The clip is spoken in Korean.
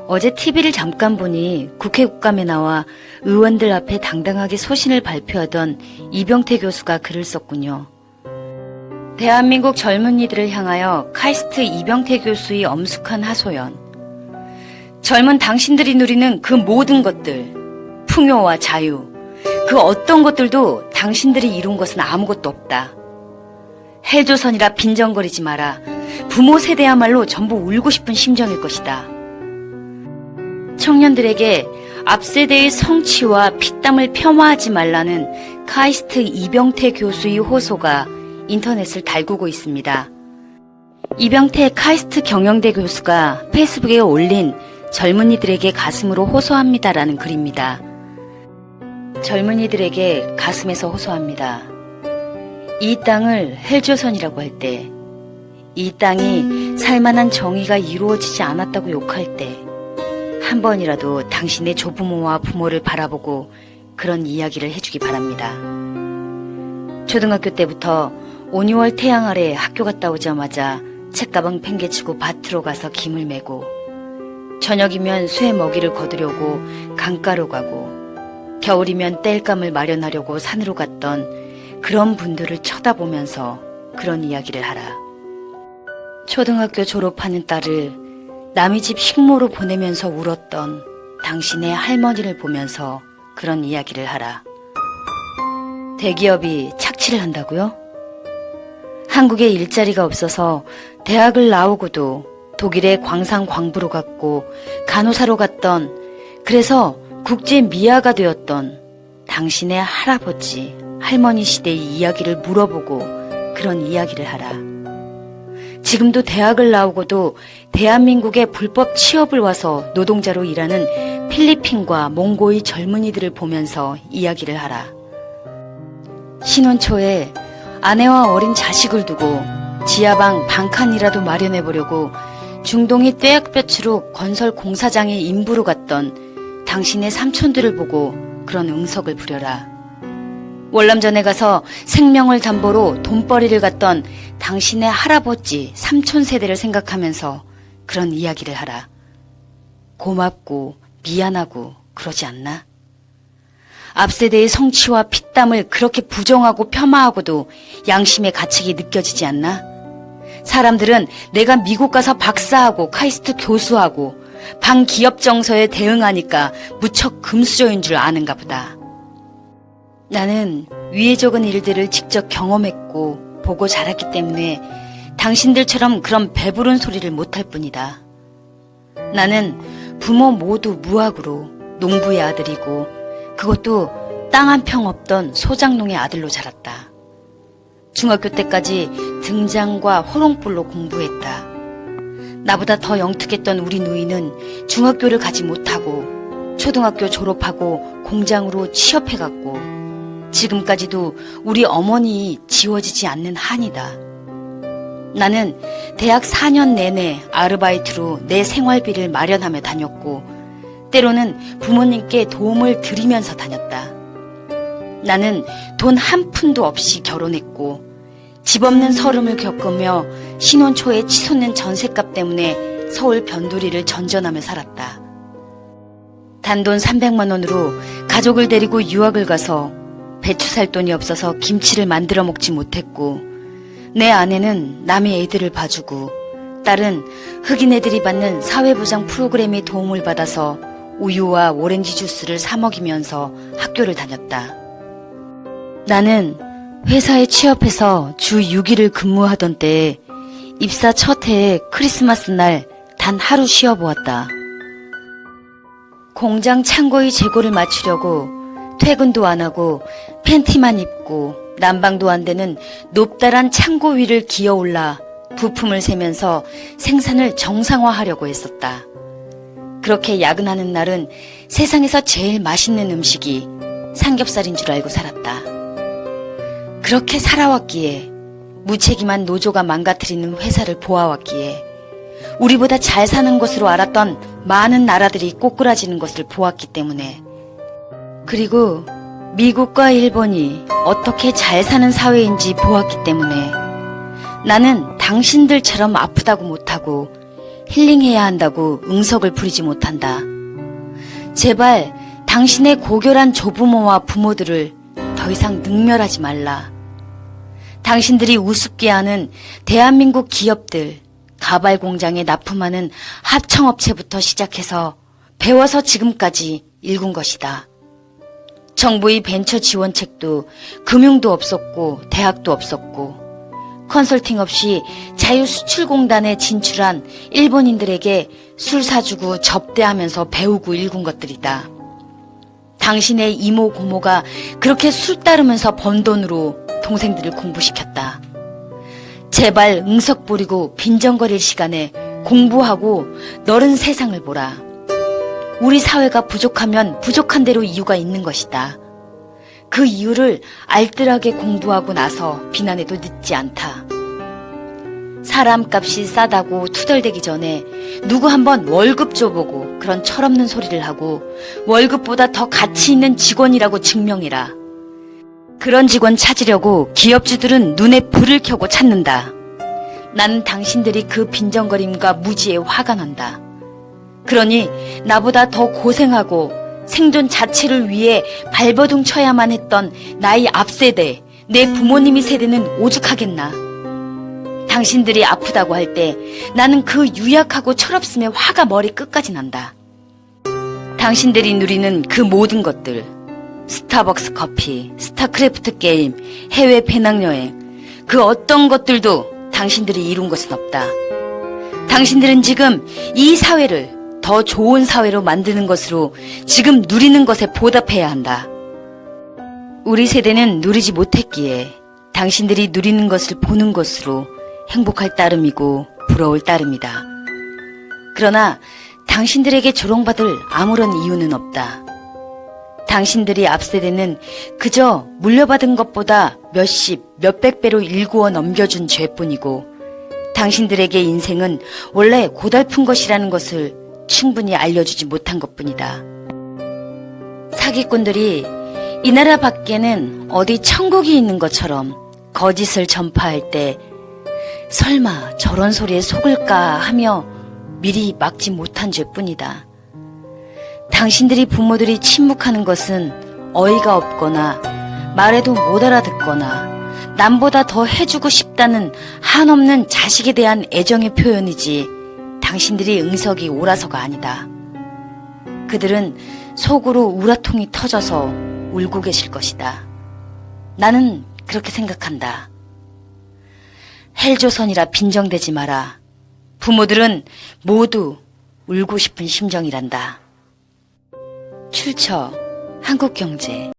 어제 TV를 잠깐 보니 국회 국감에 나와 의원들 앞에 당당하게 소신을 발표하던 이병태 교수가 글을 썼군요. 대한민국 젊은이들을 향하여 카이스트 이병태 교수의 엄숙한 하소연. 젊은 당신들이 누리는 그 모든 것들, 풍요와 자유, 그 어떤 것들도 당신들이 이룬 것은 아무것도 없다. 헬조선이라 빈정거리지 마라. 부모 세대야말로 전부 울고 싶은 심정일 것이다. 청년들에게 앞세대의 성취와 피땀을 폄하하지 말라는 카이스트 이병태 교수의 호소가 인터넷을 달구고 있습니다. 이병태 카이스트 경영대 교수가 페이스북에 올린 젊은이들에게 가슴으로 호소합니다라는 글입니다. 젊은이들에게 가슴에서 호소합니다. 이 땅을 헬조선이라고 할 때, 이 땅이 살만한 정의가 이루어지지 않았다고 욕할 때, 한 번이라도 당신의 조부모와 부모를 바라보고 그런 이야기를 해주기 바랍니다. 초등학교 때부터 5, 6월 태양 아래 학교 갔다 오자마자 책가방 팽개치고 밭으로 가서 김을 메고, 저녁이면 쇠 먹이를 거두려고 강가로 가고, 겨울이면 땔감을 마련하려고 산으로 갔던 그런 분들을 쳐다보면서 그런 이야기를 하라. 초등학교 졸업하는 딸을 남의 집 식모로 보내면서 울었던 당신의 할머니를 보면서 그런 이야기를 하라. 대기업이 착취를 한다고요? 한국에 일자리가 없어서 대학을 나오고도 독일의 광산 광부로 갔고 간호사로 갔던, 그래서 국제 미아가 되었던 당신의 할아버지, 할머니 시대의 이야기를 물어보고 그런 이야기를 하라. 지금도 대학을 나오고도 대한민국에 불법 취업을 와서 노동자로 일하는 필리핀과 몽고의 젊은이들을 보면서 이야기를 하라. 신혼 초에 아내와 어린 자식을 두고 지하방 반칸이라도 마련해보려고 중동의 떼약볕으로 건설 공사장에 임부로 갔던 당신의 삼촌들을 보고 그런 응석을 부려라. 월남전에 가서 생명을 담보로 돈벌이를 갔던 당신의 할아버지, 삼촌 세대를 생각하면서 그런 이야기를 하라. 고맙고 미안하고 그러지 않나? 앞세대의 성취와 피땀을 그렇게 부정하고 폄하하고도 양심의 가책이 느껴지지 않나? 사람들은 내가 미국 가서 박사하고 카이스트 교수하고 반기업 정서에 대응하니까 무척 금수저인 줄 아는가 보다. 나는 위에 적은 일들을 직접 경험했고 보고 자랐기 때문에 당신들처럼 그런 배부른 소리를 못할 뿐이다. 나는 부모 모두 무학으로 농부의 아들이고 그것도 땅 한 평 없던 소장농의 아들로 자랐다. 중학교 때까지 등장과 호롱불로 공부했다. 나보다 더 영특했던 우리 누이는 중학교를 가지 못하고 초등학교 졸업하고 공장으로 취업해갔고 지금까지도 우리 어머니 지워지지 않는 한이다. 나는 대학 4년 내내 아르바이트로 내 생활비를 마련하며 다녔고 때로는 부모님께 도움을 드리면서 다녔다. 나는 돈 한 푼도 없이 결혼했고 집 없는 서름을 겪으며 신혼 초에 치솟는 전셋값 때문에 서울 변두리를 전전하며 살았다. 단돈 300만 원으로 가족을 데리고 유학을 가서 배추 살 돈이 없어서 김치를 만들어 먹지 못했고 내 아내는 남의 애들을 봐주고 딸은 흑인 애들이 받는 사회보장 프로그램의 도움을 받아서 우유와 오렌지 주스를 사 먹이면서 학교를 다녔다. 나는 회사에 취업해서 주 6일을 근무하던 때에 입사 첫 해에 크리스마스 날 단 하루 쉬어보았다. 공장 창고의 재고를 맞추려고 퇴근도 안 하고 팬티만 입고 난방도 안 되는 높다란 창고 위를 기어올라 부품을 세면서 생산을 정상화하려고 했었다. 그렇게 야근하는 날은 세상에서 제일 맛있는 음식이 삼겹살인 줄 알고 살았다. 그렇게 살아왔기에, 무책임한 노조가 망가뜨리는 회사를 보아왔기에, 우리보다 잘 사는 것으로 알았던 많은 나라들이 꼬꾸라지는 것을 보았기 때문에, 그리고 미국과 일본이 어떻게 잘 사는 사회인지 보았기 때문에 나는 당신들처럼 아프다고 못하고 힐링해야 한다고 응석을 부리지 못한다. 제발 당신의 고결한 조부모와 부모들을 더 이상 능멸하지 말라. 당신들이 우습게 하는 대한민국 기업들, 가발 공장에 납품하는 하청업체부터 시작해서 배워서 지금까지 일군 것이다. 정부의 벤처 지원책도 금융도 없었고 대학도 없었고 컨설팅 없이 자유수출공단에 진출한 일본인들에게 술 사주고 접대하면서 배우고 일군 것들이다. 당신의 이모 고모가 그렇게 술 따르면서 번 돈으로 동생들을 공부시켰다. 제발 응석 부리고 빈정거릴 시간에 공부하고 너른 세상을 보라. 우리 사회가 부족하면 부족한 대로 이유가 있는 것이다. 그 이유를 알뜰하게 공부하고 나서 비난해도 늦지 않다. 사람값이 싸다고 투덜대기 전에 누구 한번 월급 줘보고 그런 철없는 소리를 하고 월급보다 더 가치 있는 직원이라고 증명해라. 그런 직원 찾으려고 기업주들은 눈에 불을 켜고 찾는다. 나는 당신들이 그 빈정거림과 무지에 화가 난다. 그러니 나보다 더 고생하고 생존 자체를 위해 발버둥 쳐야만 했던 나의 앞세대, 내 부모님이 세대는 오죽하겠나. 당신들이 아프다고 할 때 나는 그 유약하고 철없음에 화가 머리 끝까지 난다. 당신들이 누리는 그 모든 것들, 스타벅스 커피, 스타크래프트 게임, 해외 배낭여행, 그 어떤 것들도 당신들이 이룬 것은 없다. 당신들은 지금 이 사회를 더 좋은 사회로 만드는 것으로 지금 누리는 것에 보답해야 한다. 우리 세대는 누리지 못했기에 당신들이 누리는 것을 보는 것으로 행복할 따름이고 부러울 따름이다. 그러나 당신들에게 조롱받을 아무런 이유는 없다. 당신들이 앞세대는 그저 물려받은 것보다 몇십, 몇백 배로 일구어 넘겨준 죄뿐이고 당신들에게 인생은 원래 고달픈 것이라는 것을 충분히 알려주지 못한 것뿐이다. 사기꾼들이 이 나라 밖에는 어디 천국이 있는 것처럼 거짓을 전파할 때 설마 저런 소리에 속을까 하며 미리 막지 못한 죄뿐이다. 당신들이 부모들이 침묵하는 것은 어이가 없거나 말해도 못 알아듣거나 남보다 더 해주고 싶다는 한없는 자식에 대한 애정의 표현이지 당신들이 응석이 옳아서가 아니다. 그들은 속으로 우라통이 터져서 울고 계실 것이다. 나는 그렇게 생각한다. 헬조선이라 빈정대지 마라. 부모들은 모두 울고 싶은 심정이란다. 출처 한국경제